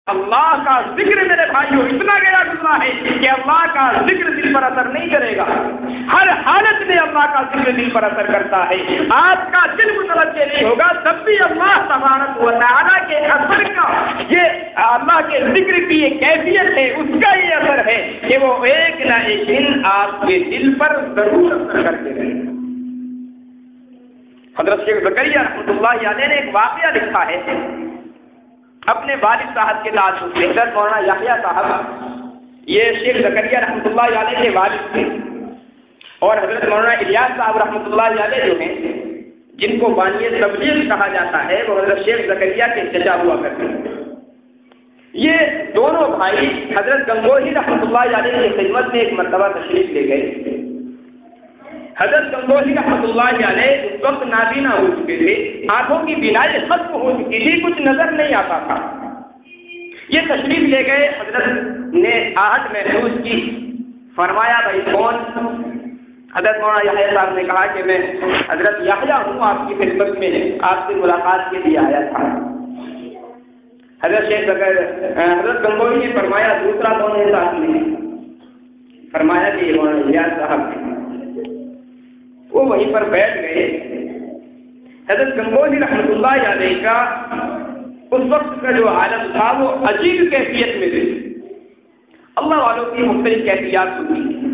اللہ کا ذکر میرے بھائیوں اتنا گیا گزرا ہے کہ اللہ کا ذکر دل پر اثر نہیں کرے گا. ہر حالت میں اللہ کا ذکر دل پر اثر کرتا ہے. آپ کا دل متوجہ نہیں ہوگا تب بھی اللہ تبارک و تعالیٰ کے اثر کا یہ اللہ کے ذکر کی یہ کیفیت ہے, اس کا یہ اثر ہے کہ وہ ایک نہ ایک دن آپ کے دل پر ضرور اثر کرتے رہے. حضرت شیخ زکریا رحمۃ اللہ علیہ نے ایک واقعہ لکھا ہے اپنے والد صاحب کے تعلق سے. حضرت مولانا یحییٰ صاحب یہ شیخ زکریا رحمۃ اللہ علیہ کے والد تھے, اور حضرت مولانا الیاس صاحب رحمۃ اللہ علیہ جو ہیں جن کو بانی تبلیغ کہا جاتا ہے وہ حضرت شیخ زکریا کے چچا ہوا کرتے ہیں. یہ دونوں بھائی حضرت گنگوہی رحمۃ اللہ علیہ کی خدمت میں ایک مرتبہ تشریف لے گئے. حضرت گنگوہی رحمۃ اللہ علیہ اس وقت نابینا ہو چکے تھے, آنکھوں کی بینائی ختم ہو چکی تھی, کچھ نظر نہیں آتا تھا. یہ تشریف لے گئے, حضرت نے آہٹ محسوس کی, فرمایا بھائی کون؟ حضرت مولانا یحییٰ صاحب نے کہا کہ میں حضرت یحییٰ ہوں, آپ کی خدمت میں آپ سے ملاقات کے لیے آیا تھا. حضرت گنگوہی نے فرمایا دوسرا کون ہے صاحب نے؟ فرمایا کہ یہ مولانا الیاس صاحب. وہ وہیں پر بیٹھ گئے. حضرت گنگوہی رحمۃ اللہ علیہ کا اس وقت کا جو عالم تھا وہ عجیب کیفیت میں تھے. اللہ والوں کی مختلف کیفیات ہوتی ہیں.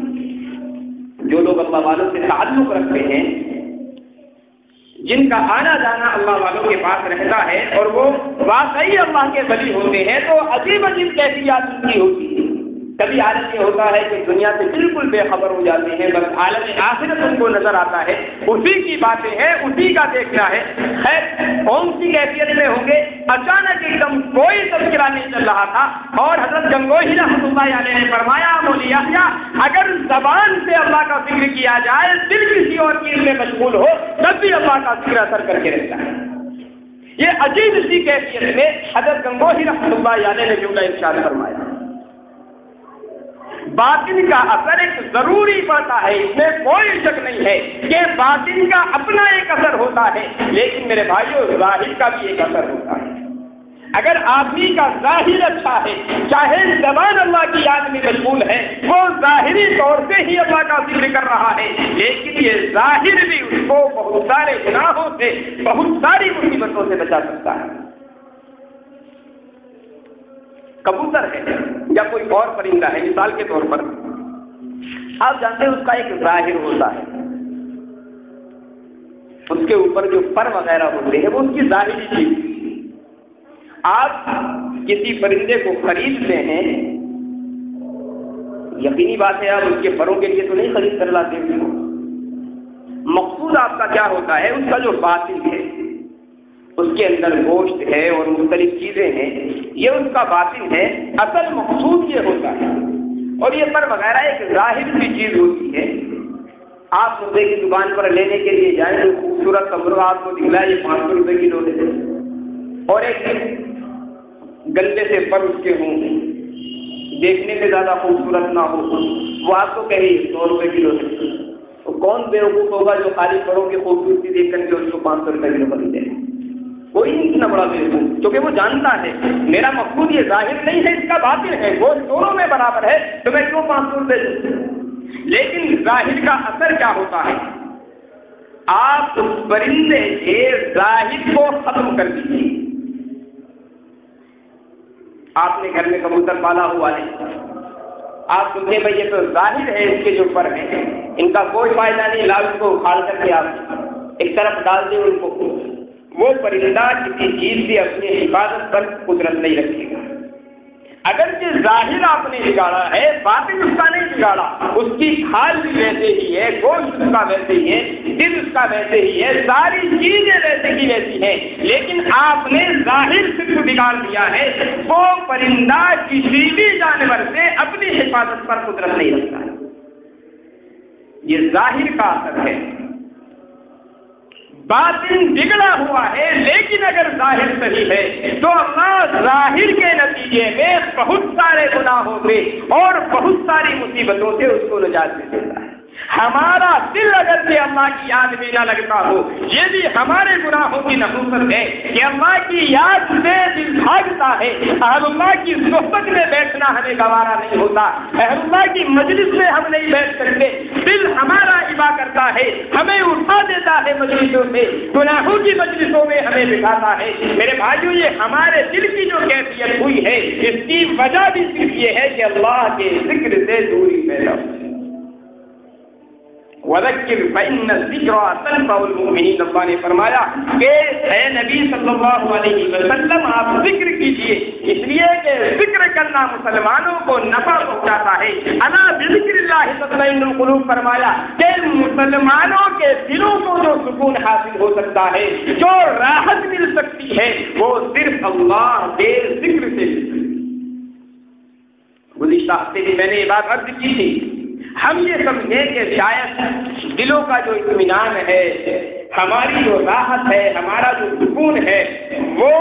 جو لوگ اللہ والوں سے تعلق رکھتے ہیں, جن کا آنا جانا اللہ والوں کے پاس رہتا ہے اور وہ واقعی اللہ کے ولی ہوتے ہیں, تو عجیب عجیب کیفیات ان کی ہوتی ہیں. کبھی عالم یہ ہوتا ہے کہ دنیا سے بالکل بے خبر ہو جاتے ہیں, بس عالم آخرت ان کو نظر آتا ہے, اسی کی باتیں ہیں, اسی کا دیکھنا ہے. خیر کون سی کیفیت میں ہوں گے, اچانک ایک دم کوئی تذکرہ نہیں چل رہا تھا, اور حضرت گنگوہی رحمۃ اللہ علیہ نے فرمایا مولی یحییٰ اگر زبان سے اللہ کا ذکر کیا جائے, دل کسی اور چیز میں مشغول ہو, تب بھی اللہ کا ذکر اثر کر کے رہتا ہے. یہ عجیب سی کیفیت میں حضرت گنگوہی رحمۃ اللہ علیہ نے جملہ ارشاد فرمایا. باطن کا اثر ایک ضروری پڑتا ہے, اس میں کوئی شک نہیں ہے کہ باطن کا اپنا ایک اثر ہوتا ہے, لیکن میرے بھائیوں ظاہر کا بھی ایک اثر ہوتا ہے. اگر آدمی کا ظاہر اچھا ہے, چاہے زبان اللہ کی یاد میں مشغول ہے, وہ ظاہری طور سے ہی اللہ کا ذکر کر رہا ہے, لیکن یہ ظاہر بھی اس کو بہت سارے گناہوں سے, بہت ساری مصیبتوں سے بچا سکتا ہے. کبوتر ہے یا کوئی اور پرندہ ہے, مثال کے طور پر آپ جانتے ہیں اس کا ایک ظاہر ہوتا ہے, اس کے اوپر جو پر وغیرہ ہوتے ہیں وہ اس کی ظاہری چیز. آپ کسی پرندے کو خریدتے ہیں, یقینی بات ہے آپ اس کے پروں کے لیے تو نہیں خرید کر لاتے ہیں. مقصود آپ کا کیا ہوتا ہے, اس کا جو باطن ہے, اس کے اندر گوشت ہے اور مختلف چیزیں ہیں, یہ اس کا باطن ہے. اصل مقصود یہ ہوتا ہے, اور یہ پر وغیرہ ایک ظاہر کی چیز ہوتی ہے. آپ مرغے کی دکان پر لینے کے لیے جائیں تو خوبصورت کا مرغہ آپ کو دکھلائے, یہ 500 روپے کلو دے دیں, اور ایک گندے سے پر اس کے ہوں, دیکھنے میں زیادہ خوبصورت نہ ہو, وہ آپ کو کہے 100 روپے کلو دے. تو کون بیوقوف ہوگا جو خالی پروں کی خوبصورتی دیکھ کر کے اس کو 500 روپے کلو خریدے؟ کوئی نہیں اتنا بڑا بیوقوف, کیونکہ وہ جانتا ہے میرا مقصود یہ ظاہر نہیں ہے, اس کا باطن ہے, وہ دونوں میں برابر ہے, تو میں کیوں 500 روپے دوں. لیکن ظاہر کا اثر کیا ہوتا ہے, آپ اس پرندے کے ظاہر کو ختم کر دیجیے. آپ نے گھر میں کبوتر پالا ہوا ہے, آپ سنتے بھائی یہ تو ظاہر ہے, اس کے جو پر ہیں ان کا کوئی فائدہ نہیں, لاؤ اس کو اکھاڑ کر کے آپ ایک طرف ڈال دیں ان کو. وہ پرندہ کسی چیز سے اپنی حفاظت پر قدرت نہیں رکھے گا. اگرچہ ظاہر آپ نے بگاڑا ہے, باطن اس کا نہیں بگاڑا, اس کی کھال بھی ویسے ہی ہے, گوشت اس کا ویسے ہی ہے, دل اس کا ویسے ہی ہے, ساری چیزیں ویسے کی ویسی ہیں, لیکن آپ نے ظاہر صرف بگاڑ دیا ہے. وہ پرندہ کسی بھی جانور سے اپنی حفاظت پر قدرت نہیں رکھتا ہے. یہ ظاہر کا اثر ہے. باطن بگڑا ہوا ہے, لیکن اگر ظاہر صحیح ہے تو اللہ ظاہر کے نتیجے میں بہت سارے گناہوں سے اور بہت ساری مصیبتوں سے اس کو نجات دے دیتا ہے. ہمارا دل اگر سے اللہ کی یاد میں نہ لگتا ہو، یہ بھی ہمارے گناہوں کی نحوست ہے کہ اللہ کی یاد سے دل بھاگتا ہے۔ اہل اللہ کی صحبت میں بیٹھنا ہمیں گوارا نہیں ہوتا، اہل اللہ کی مجلس میں ہم نہیں بیٹھ سکتے، دل ہمارا ابا کرتا ہے، ہمیں اٹھا دیتا ہے مجلسوں سے، گناہوں کی مجلسوں میں ہمیں بٹھاتا ہے۔ میرے بھائیوں، یہ ہمارے دل کی جو کیفیت ہوئی ہے، اس کی وجہ بھی صرف یہ ہے کہ اللہ کے ذکر سے دوری پیدا ہوئی۔ وَذَكِّرْ فَإِنَّ الذِّكْرَىٰ تَنفَعُ الْمُؤْمِنِينَ، اللہ نے فرمایا کہ اے نبی صلی اللہ علیہ وسلم آپ ذکر کیجیے، اس لیے کہ ذکر کرنا مسلمانوں کو نفع پہنچاتا ہے۔ الا بذکر اللہ تطمئن القلوب، فرمایا کہ مسلمانوں کے دلوں کو جو سکون حاصل ہو سکتا ہے، جو راحت مل سکتی ہے، وہ صرف اللہ کے ذکر سے۔ گزشتہ ہفتے بھی میں نے یہ بات عرض کی تھی، ہم یہ سمجھیں کہ شاید دلوں کا جو اطمینان ہے، ہماری جو راحت ہے، ہمارا جو سکون ہے، وہ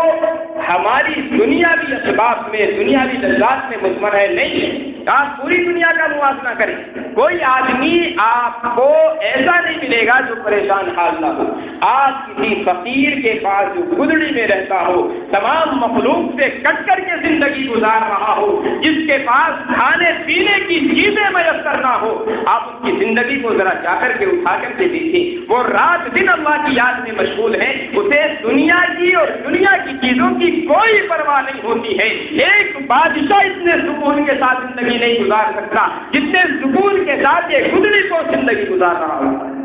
ہماری دنیاوی اسباب میں، دنیاوی لذات میں مضمر ہے۔ نہیں، آپ پوری دنیا کا موازنہ کریں، کوئی آدمی آپ کو ایسا نہیں ملے گا جو پریشان حال نہ ہو۔ آپ کسی فقیر کے پاس جو گدڑی میں رہتا ہو، تمام مخلوق سے کٹ کر کے زندگی گزار رہا ہو، جس کے پاس کھانے پینے کی چیزیں میسر نہ ہو، آپ اس کی زندگی کو ذرا جا کر کے اٹھا کر کے دیکھیں، وہ رات دن اللہ کی یاد میں مشغول ہے، اسے دنیا کی اور دنیا کی چیزوں کی کوئی پرواہ نہیں ہوتی ہے۔ ایک بادشاہ اتنے سکون کے ساتھ زندگی نہیں گزار سکتا جتنے سکون کے ساتھ یہ گدڑی کو زندگی گزار رہا ہوتا ہے۔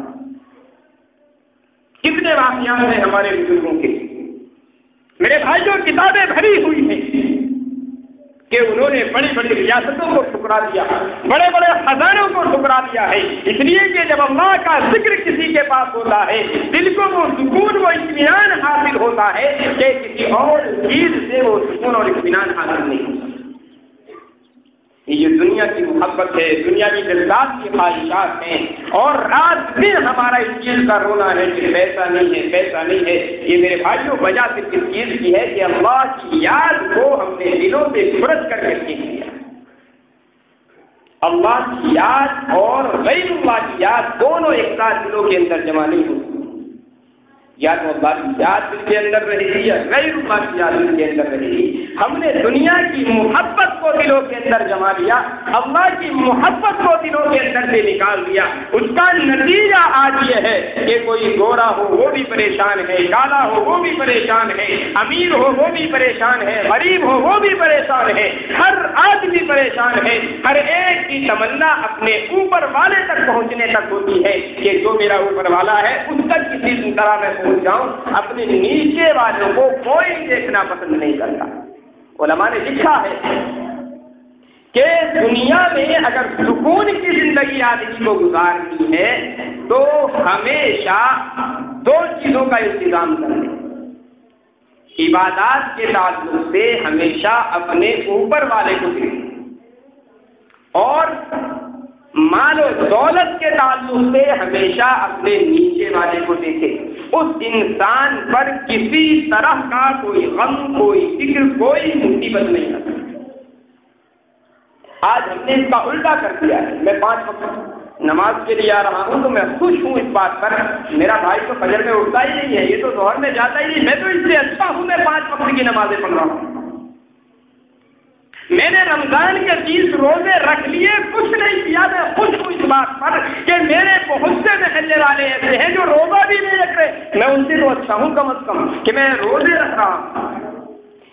کتنے واقعات ہیں ہمارے بزرگوں کے، میرے بھائیوں، کتابیں بھری ہوئی ہیں کہ انہوں نے بڑی بڑی ریاستوں کو ٹھکرا دیا، بڑے بڑے خزانوں کو ٹھکرا دیا ہے، اس لیے کہ جب اللہ کا ذکر کسی کے پاس ہوتا ہے، دل کو وہ سکون، وہ اطمینان حاصل ہوتا ہے کہ کسی اور چیز سے وہ سکون اور اطمینان حاصل نہیں ہوتا۔ یہ دنیا کی محبت ہے، دنیاوی لذات کی خواہشات ہیں، اور رات دن ہمارا اس چیز کا رونا ہے کہ پیسہ نہیں ہے، پیسہ نہیں ہے۔ یہ میرے بھائیوں وجہ صرف اس چیز کی ہے کہ اللہ کی یاد کو ہم نے دلوں سے فرض کر کے سیکھ لیا۔ اللہ کی یاد اور غیر اللہ کی یاد دونوں ایک ساتھ دلوں کے اندر جمع نہیں ہوتی، یا تو اللہ کی یاد دل کے اندر رہے گی یا غیر اللہ کی یاد دل کے اندر رہے گی۔ ہم نے دنیا کی محبت کو دلوں کے اندر جما لیا، اللہ کی محبت کو دلوں کے اندر سے نکال دیا، اس کا نتیجہ آج یہ ہے کہ کوئی گورا ہو وہ بھی پریشان ہے، کالا ہو وہ بھی پریشان ہے، امیر ہو وہ بھی پریشان ہے، غریب ہو وہ بھی پریشان ہے، ہر آدمی پریشان ہے۔ ہر ایک کی تمنا اپنے اوپر والے تک پہنچنے تک ہوتی ہے کہ جو میرا اوپر والا ہے اس تک کسی طرح میں پہنچ جاؤں، اپنے نیچے والوں کو کوئی دیکھنا پسند نہیں کرتا۔ علماء نے لکھا ہے کہ دنیا میں اگر سکون کی زندگی آدمی کو گزارنی ہے تو ہمیشہ دو چیزوں کا انتظام کریں، عبادات کے تعلق سے ہمیشہ اپنے اوپر والے کو دیکھیں، اور مال و دولت کے تعلق سے ہمیشہ اپنے نیچے والے کو دیکھیں۔ اس انسان پر کسی طرح کا کوئی غم، کوئی فکر، کوئی مصیبت نہیں آتی۔ آج ہم نے اس کا الٹا کر دیا ہے۔ میں 5 وقت نماز کے لیے آ رہا ہوں تو میں خوش ہوں اس بات پر، میرا بھائی تو فجر میں اٹھتا ہی نہیں ہے، یہ تو ظہر میں جاتا ہی نہیں، میں تو اس سے اچھا ہوں، میں 5 وقت کی نمازیں پڑھ رہا ہوں۔ میں نے رمضان کے 30 روزے رکھ لیے، کچھ نہیں کیا، میں خوش ہوں اس بات پر کہ میرے بہت سے محلے والے ایسے ہیں جو روزہ بھی نہیں رکھ رہے، میں ان سے تو اچھا ہوں کم از کم کہ میں روزے رکھ رہا ہوں۔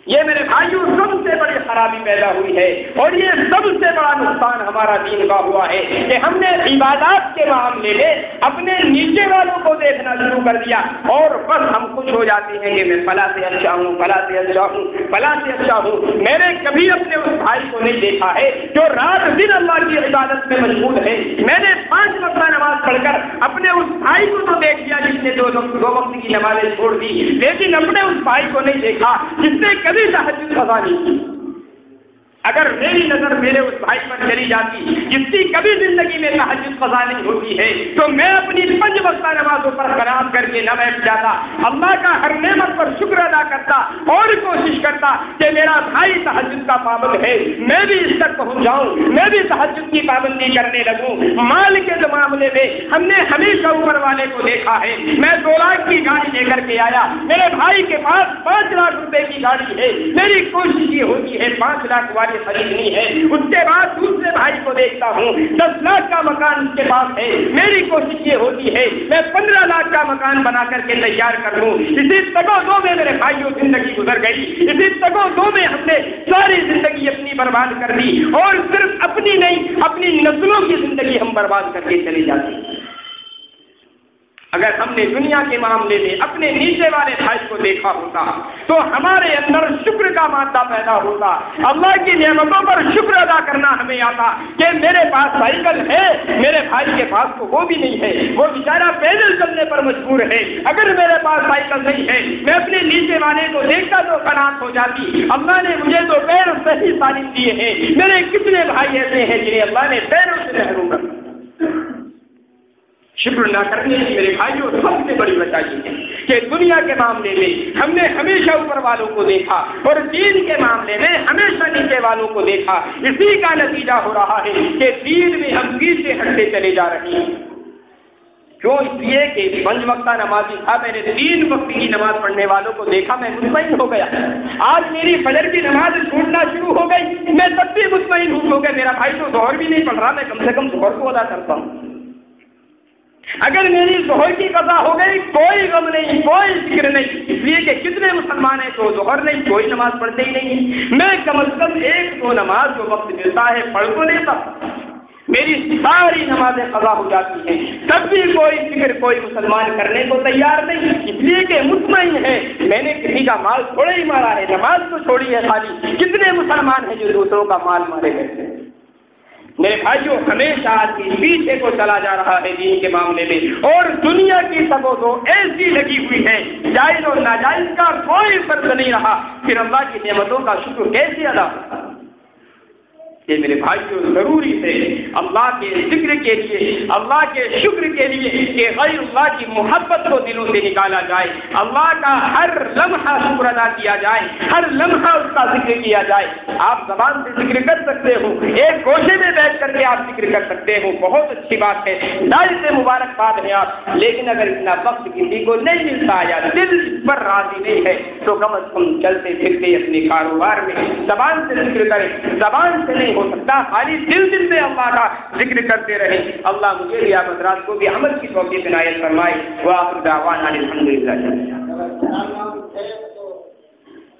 یہ میرے بھائیوں سب سے بڑی خرابی پیدا ہوئی ہے، اور یہ سب سے بڑا نقصان ہمارا دین کا ہوا ہے کہ ہم نے عبادات کے معاملے میں اپنے نیچے والوں کو دیکھنا شروع کر دیا، اور بس ہم خوش ہو جاتے ہیں کہ میں فلاں سے اچھا ہوں، فلاں سے اچھا ہوں، فلاں سے اچھا ہوں۔ میں نے کبھی اپنے اس بھائی کو نہیں دیکھا ہے جو رات دن اللہ کی عبادت میں مشغول ہے۔ میں نے 5 وقت نماز پڑھ کر اپنے اس بھائی کو تو دیکھ لیا جس نے 2 وقت کی نمازیں چھوڑ دی، لیکن اپنے اس بھائی کو نہیں دیکھا جس نے کبھی تہجد قضا نہیں کی۔ اگر میری نظر میرے اس بھائی پر چلی جاتی جس کی کبھی زندگی میں تہجد قضا نہیں ہوتی ہے تو میں اپنی 5 وقتہ نمازوں پر قرار کر کے نہ بیٹھ جاتا، اللہ کا ہر نعمت پر شکر ادا کرتا اور کوشش کرتا کہ میرا بھائی تہجد کا پابند ہے، میں بھی اس تک پہنچ جاؤں، میں بھی تہجد کی پابندی کرنے لگوں۔ مال کے معاملے میں ہم نے ہمیشہ اوپر والے کو دیکھا ہے۔ میں 2 لاکھ کی گاڑی لے کر کے آیا، میرے بھائی کے پاس 5 لاکھ روپے کی گاڑی ہے، میری کوشش یہ ہوتی ہے 5 لاکھ والی خریدنی ہے۔ اس کے بعد دوسرے بھائی کو دیکھتا ہوں 10 لاکھ کا مکان اس کے پاس ہے، میری کوشش یہ ہوتی ہے میں 15 لاکھ کا مکان بنا کر کے تیار کر لوں۔ اسی تگو دو میں میرے بھائیوں زندگی گزر گئی، اسی تگو دو میں ہم نے ساری زندگی اپنی برباد کر دی اور صرف اپنی نہیں اپنی نسلوں کی زندگی ہم برباد کر کے چلی جاتی۔ اگر ہم نے دنیا کے معاملے میں اپنے نیچے والے بھائی کو دیکھا ہوتا تو ہمارے اندر شکر کا مادہ پیدا ہوتا، اللہ کی نعمتوں پر شکر ادا کرنا ہمیں آتا کہ میرے پاس سائیکل ہے، میرے بھائی کے پاس تو وہ بھی نہیں ہے، وہ بیچارہ پیدل چلنے پر مجبور ہے۔ اگر میرے پاس سائیکل نہیں ہے میں اپنے نیچے والے کو دیکھتا تو قناعت ہو جاتی، اللہ نے مجھے تو پیر صحیح تعلیم دیے ہیں، میرے کتنے بھائی ایسے ہیں جنہیں اللہ نے پیروں سے محروم کر دیا۔ شکر نہ کرنے کی میرے بھائیوں سب سے بڑی وجہ یہ ہے کہ دنیا کے معاملے میں ہم نے ہمیشہ اوپر والوں کو دیکھا اور دین کے معاملے میں ہمیشہ نیچے والوں کو دیکھا۔ اسی کا نتیجہ ہو رہا ہے کہ دین میں ہم پیچھے ہٹتے چلے جا رہے ہیں۔ کیوں؟ اس لیے کہ 5 وقتہ نمازی تھا، میں نے 3 وقت کی نماز پڑھنے والوں کو دیکھا، میں مطمئن ہو گیا۔ آج میری فجر کی نماز چھوٹنا شروع ہو گئی، میں تب بھی مطمئن ہو گیا میرا بھائی تو ظہر بھی نہیں پڑھ رہا، میں کم سے کم ظہر کو ادا کرتا ہوں۔ اگر میری ظہر کی قضا ہو گئی کوئی غم نہیں، کوئی فکر نہیں، اس لیے کہ کتنے مسلمان ہیں تو ظہر نہیں کوئی نماز پڑھتے ہی نہیں، میں کم از کم 1-2 نماز جو وقت ملتا ہے پڑھ تو لیتا، میری ساری نمازیں قضا ہو جاتی ہیں، تب بھی کوئی فکر کوئی مسلمان کرنے کو تیار نہیں، اس لیے کہ مطمئن ہے میں نے کسی کا مال تھوڑا ہی مارا ہے، نماز تو چھوڑی ہے خالی، کتنے مسلمان ہیں جو دوسروں کا مال مارے گئے۔ میرے بھائیوں ہمیشہ آدمی پیچھے کو چلا جا رہا ہے دین کے معاملے میں، اور دنیا کی سب و دو ایسی لگی ہوئی ہے، جائز اور ناجائز کا کوئی فرق نہیں رہا، پھر اللہ کی نعمتوں کا شکر کیسے ادا ہوتا؟ یہ میرے بھائیوں ضروری ہے اللہ کے ذکر کے لیے، اللہ کے شکر کے لیے کہ غیر اللہ کی محبت کو دلوں سے نکالا جائے، اللہ کا ہر لمحہ شکر ادا کیا جائے، ہر لمحہ اس کا ذکر کیا جائے۔ آپ زبان سے ذکر کر سکتے ہو، ایک گوشے میں بیٹھ کر کے آپ ذکر کر سکتے ہو، بہت اچھی بات ہے، دل سے مبارکباد ہے آپ، لیکن اگر اتنا وقت کسی کو نہیں ملتا یا دل پر راضی نہیں ہے تو کم از کم چلتے پھرتے اپنے کاروبار میں زبان سے ذکر کریں، زبان سے نہیں ہو سکتا، خالی دل میں اللہ کا ذکر کرتے رہیں۔ اللہ مجھے بھی آپ حضرات کو بھی عمل کی توفیق عنایت فرمائے۔ وآخر دعوانا الحمدللہ۔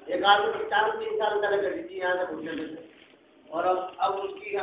ایک آدمی 4-3 سال پہلے کر دی تھی یہاں سے اور اب اس کی